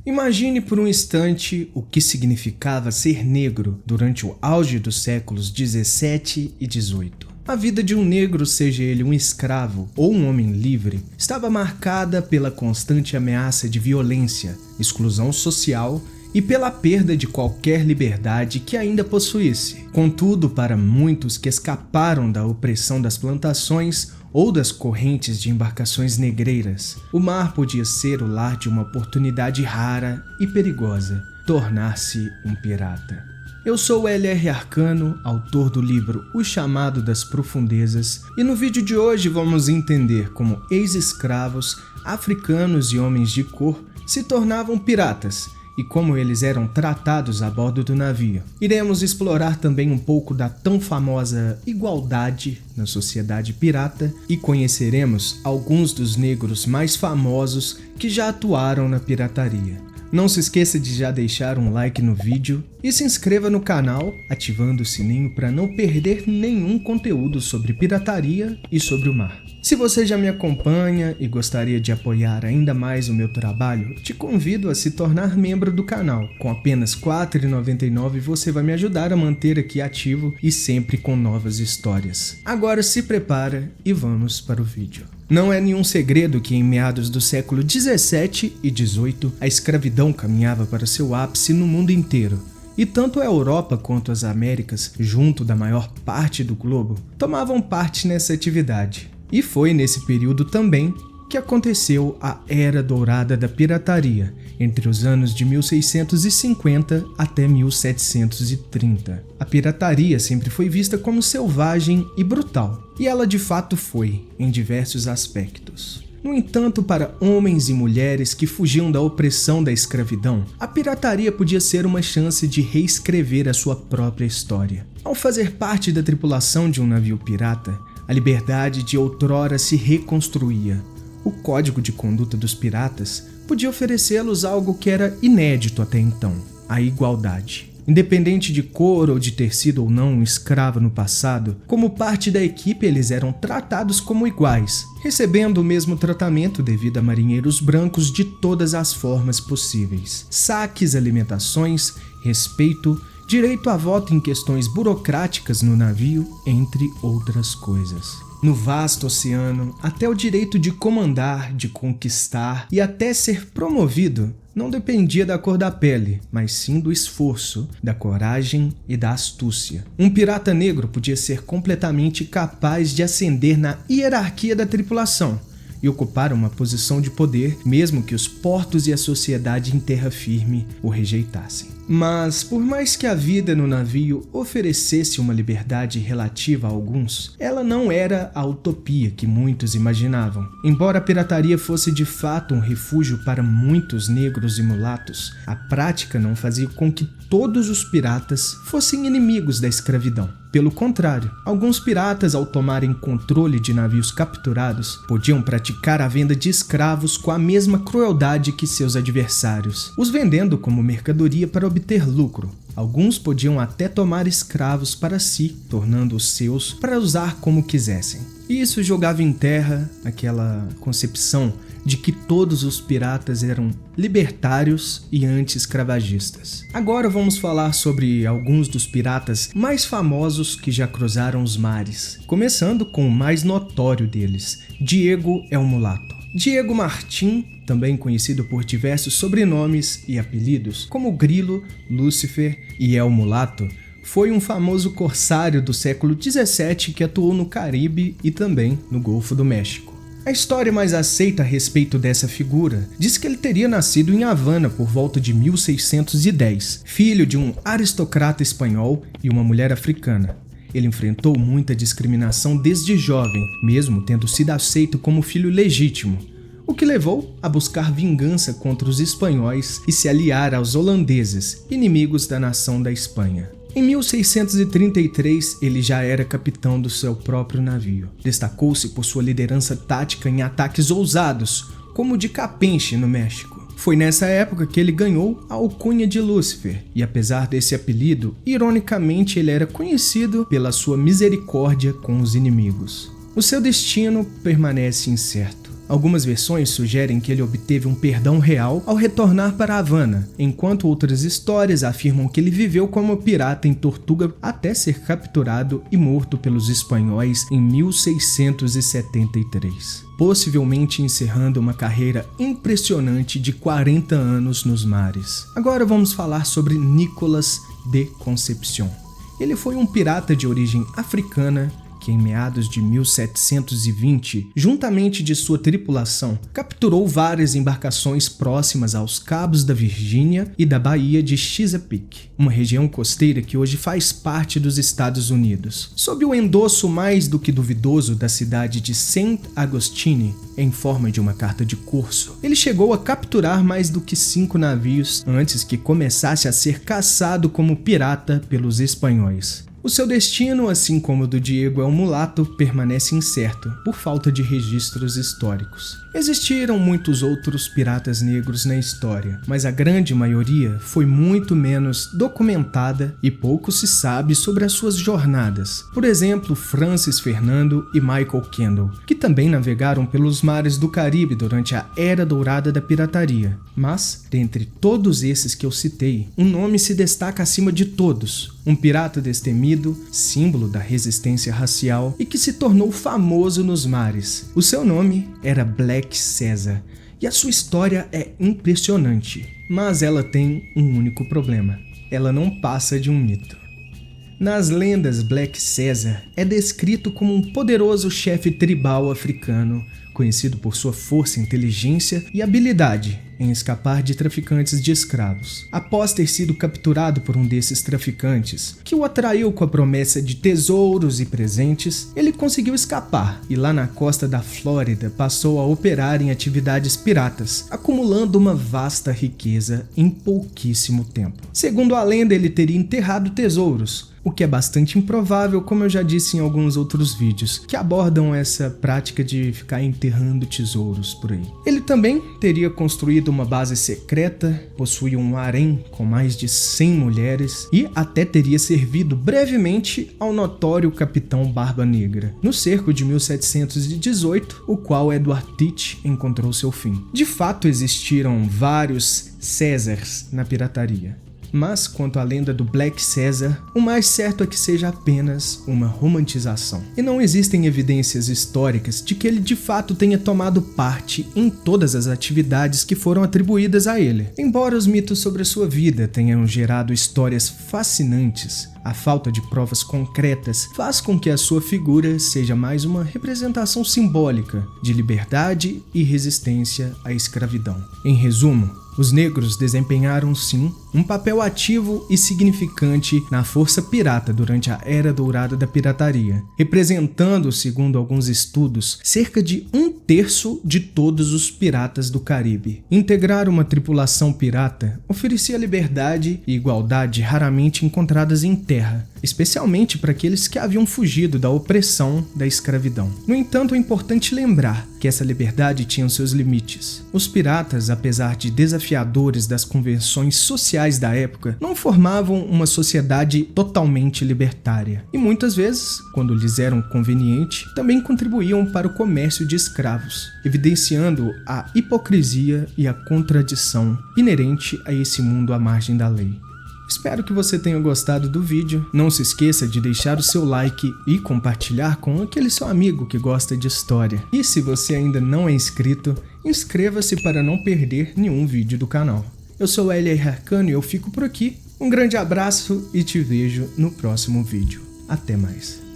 Imagine por um instante o que significava ser negro durante o auge dos séculos 17 e 18. A vida de um negro, seja ele um escravo ou um homem livre, estava marcada pela constante ameaça de violência, exclusão social e pela perda de qualquer liberdade que ainda possuísse. Contudo, para muitos que escaparam da opressão das plantações ou das correntes de embarcações negreiras, o mar podia ser o lar de uma oportunidade rara e perigosa, tornar-se um pirata. Eu sou L.R. Arcano, autor do livro O Chamado das Profundezas, e no vídeo de hoje vamos entender como ex-escravos, africanos e homens de cor se tornavam piratas e como eles eram tratados a bordo do navio. Iremos explorar também um pouco da tão famosa igualdade na sociedade pirata e conheceremos alguns dos negros mais famosos que já atuaram na pirataria. Não se esqueça de já deixar um like no vídeo e se inscreva no canal, ativando o sininho para não perder nenhum conteúdo sobre pirataria e sobre o mar. Se você já me acompanha e gostaria de apoiar ainda mais o meu trabalho, te convido a se tornar membro do canal. Com apenas R$ 4,99 você vai me ajudar a manter aqui ativo e sempre com novas histórias. Agora se prepara e vamos para o vídeo. Não é nenhum segredo que em meados do século 17 e 18 a escravidão caminhava para seu ápice no mundo inteiro. E tanto a Europa quanto as Américas, junto da maior parte do globo, tomavam parte nessa atividade. E foi nesse período também que aconteceu a Era Dourada da Pirataria, entre os anos de 1650 até 1730. A pirataria sempre foi vista como selvagem e brutal, e ela de fato foi, em diversos aspectos. No entanto, para homens e mulheres que fugiam da opressão da escravidão, a pirataria podia ser uma chance de reescrever a sua própria história. Ao fazer parte da tripulação de um navio pirata, a liberdade de outrora se reconstruía. O código de conduta dos piratas podia oferecê-los algo que era inédito até então: a igualdade. Independente de cor ou de ter sido ou não um escravo no passado, como parte da equipe eles eram tratados como iguais, recebendo o mesmo tratamento devido a marinheiros brancos de todas as formas possíveis: saques, alimentações, respeito, direito a voto em questões burocráticas no navio, entre outras coisas. No vasto oceano, até o direito de comandar, de conquistar e até ser promovido não dependia da cor da pele, mas sim do esforço, da coragem e da astúcia. Um pirata negro podia ser completamente capaz de ascender na hierarquia da tripulação e ocupar uma posição de poder, mesmo que os portos e a sociedade em terra firme o rejeitassem. Mas, por mais que a vida no navio oferecesse uma liberdade relativa a alguns, ela não era a utopia que muitos imaginavam. Embora a pirataria fosse de fato um refúgio para muitos negros e mulatos, a prática não fazia com que todos os piratas fossem inimigos da escravidão. Pelo contrário, alguns piratas, ao tomarem controle de navios capturados, podiam praticar a venda de escravos com a mesma crueldade que seus adversários, os vendendo como mercadoria para obter lucro. Alguns podiam até tomar escravos para si, tornando-os seus para usar como quisessem. E isso jogava em terra aquela concepção de que todos os piratas eram libertários e anti-escravagistas. Agora vamos falar sobre alguns dos piratas mais famosos que já cruzaram os mares, começando com o mais notório deles: Diego el Mulato. Diego Martin, também conhecido por diversos sobrenomes e apelidos, como Grilo, Lúcifer e El Mulato, foi um famoso corsário do século 17 que atuou no Caribe e também no Golfo do México. A história mais aceita a respeito dessa figura diz que ele teria nascido em Havana por volta de 1610, filho de um aristocrata espanhol e uma mulher africana. Ele enfrentou muita discriminação desde jovem, mesmo tendo sido aceito como filho legítimo, o que levou a buscar vingança contra os espanhóis e se aliar aos holandeses, inimigos da nação da Espanha. Em 1633, ele já era capitão do seu próprio navio. Destacou-se por sua liderança tática em ataques ousados, como o de Campeche, no México. Foi nessa época que ele ganhou a alcunha de Lúcifer, e apesar desse apelido, ironicamente ele era conhecido pela sua misericórdia com os inimigos. O seu destino permanece incerto. Algumas versões sugerem que ele obteve um perdão real ao retornar para Havana, enquanto outras histórias afirmam que ele viveu como pirata em Tortuga até ser capturado e morto pelos espanhóis em 1673, possivelmente encerrando uma carreira impressionante de 40 anos nos mares. Agora vamos falar sobre Nicolas de Concepción. Ele foi um pirata de origem africana que, em meados de 1720, juntamente de sua tripulação, capturou várias embarcações próximas aos Cabos da Virgínia e da Baía de Chesapeake, uma região costeira que hoje faz parte dos Estados Unidos. Sob o endosso mais do que duvidoso da cidade de Saint Augustine, em forma de uma carta de curso, ele chegou a capturar mais do que 5 navios antes que começasse a ser caçado como pirata pelos espanhóis. O seu destino, assim como o do Diego El Mulato, permanece incerto por falta de registros históricos. Existiram muitos outros piratas negros na história, mas a grande maioria foi muito menos documentada e pouco se sabe sobre as suas jornadas. Por exemplo, Francis Fernando e Michael Kendall, que também navegaram pelos mares do Caribe durante a Era Dourada da pirataria. Mas, dentre todos esses que eu citei, um nome se destaca acima de todos: um pirata destemido, símbolo da resistência racial e que se tornou famoso nos mares. O seu nome era Black Caesar e a sua história é impressionante, mas ela tem um único problema: ela não passa de um mito. Nas lendas, Black Caesar é descrito como um poderoso chefe tribal africano, conhecido por sua força, inteligência e habilidade em escapar de traficantes de escravos. Após ter sido capturado por um desses traficantes, que o atraiu com a promessa de tesouros e presentes, ele conseguiu escapar e lá na costa da Flórida passou a operar em atividades piratas, acumulando uma vasta riqueza em pouquíssimo tempo. Segundo a lenda, ele teria enterrado tesouros, o que é bastante improvável, como eu já disse em alguns outros vídeos, que abordam essa prática de ficar enterrando tesouros por aí. Ele também teria construído uma base secreta, possuía um harém com mais de 100 mulheres e até teria servido brevemente ao notório Capitão Barba Negra, no cerco de 1718, o qual Edward Teach encontrou seu fim. De fato, existiram vários Césars na pirataria. Mas, quanto à lenda do Black Caesar, o mais certo é que seja apenas uma romantização. E não existem evidências históricas de que ele de fato tenha tomado parte em todas as atividades que foram atribuídas a ele. Embora os mitos sobre a sua vida tenham gerado histórias fascinantes, a falta de provas concretas faz com que a sua figura seja mais uma representação simbólica de liberdade e resistência à escravidão. Em resumo, os negros desempenharam, sim, um papel ativo e significante na força pirata durante a Era Dourada da pirataria, representando, segundo alguns estudos, cerca de 1/3 de todos os piratas do Caribe. Integrar uma tripulação pirata oferecia liberdade e igualdade raramente encontradas em terra, especialmente para aqueles que haviam fugido da opressão da escravidão. No entanto, é importante lembrar que essa liberdade tinha seus limites. Os piratas, apesar de desafiadores das convenções sociais da época, não formavam uma sociedade totalmente libertária. E muitas vezes, quando lhes era conveniente, também contribuíam para o comércio de escravos, evidenciando a hipocrisia e a contradição inerente a esse mundo à margem da lei. Espero que você tenha gostado do vídeo. Não se esqueça de deixar o seu like e compartilhar com aquele seu amigo que gosta de história. E se você ainda não é inscrito, inscreva-se para não perder nenhum vídeo do canal. Eu sou L.R. Arcano e eu fico por aqui. Um grande abraço e te vejo no próximo vídeo. Até mais.